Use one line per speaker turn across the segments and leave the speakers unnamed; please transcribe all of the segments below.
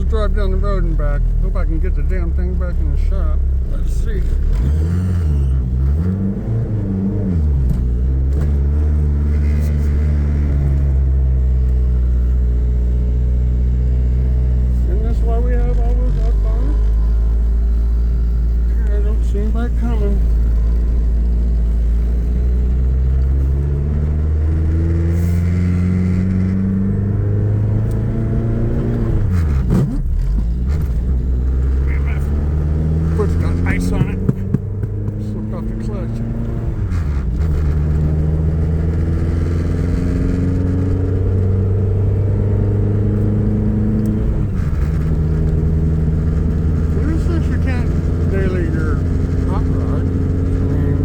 drive down the road and back. Hope I can get the damn thing back in the shop. Let's see. And that's why we have all those up on it. I don't seem like coming. Foot's got ice on it. Slipped off the clutch. Who says you can't daily your hot rod? I mean,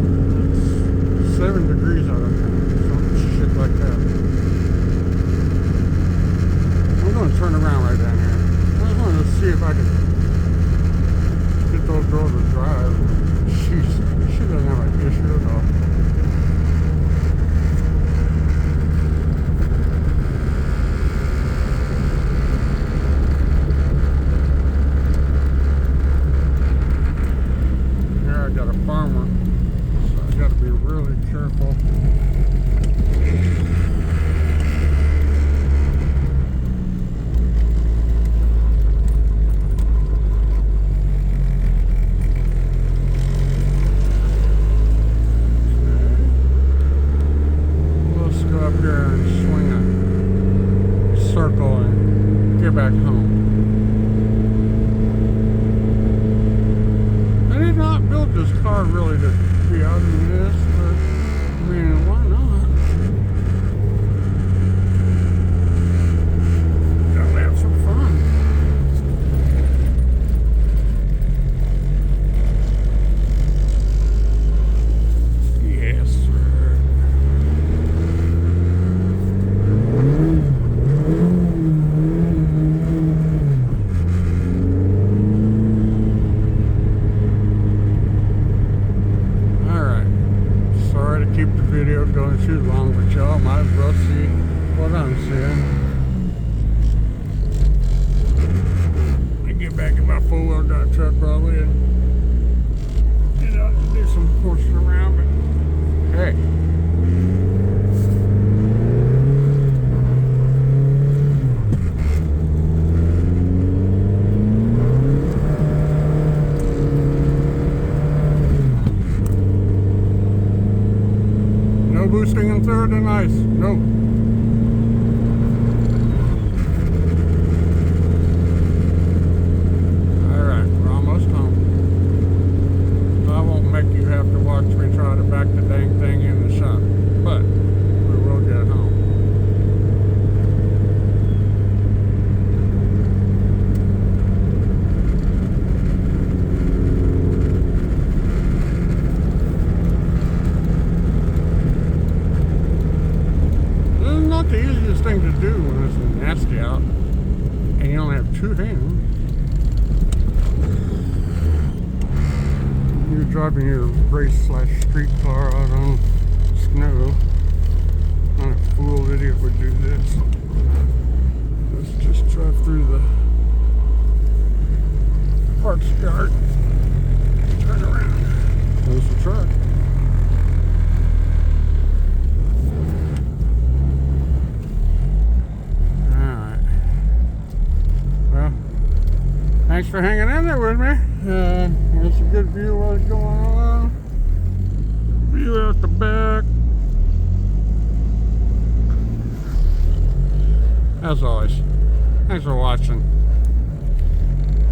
it's 7 degrees out of here. Some shit like that. I'm going to turn around right down here. I just wanted to see if I could get those girls to drive. She doesn't have an issue at all. Here I got a farmer, so I got to be really careful. Up here and swing a circle and get back home. I did not build this car really to be out in this, but I mean, why not? Gotta have some fun. Yes, sir. Keep the video going too long, but y'all might as well see what I'm seeing. I get back in my 4-wheel drive truck probably and get out and do some horsing around, but hey. No boosting in third and ice. No. Alright, we're almost home. I won't make you have to watch me try to back the dang thing in the shop. But we will get home. The easiest thing to do when it's nasty out and you only have 2 hands. You're driving your race/street car out on snow. Not a fool idiot would do this. Let's just drive through the parts yard. Turn around. There's the truck. Thanks for hanging in there with me. There's a good view of what's going on. View out the back. As always, thanks for watching.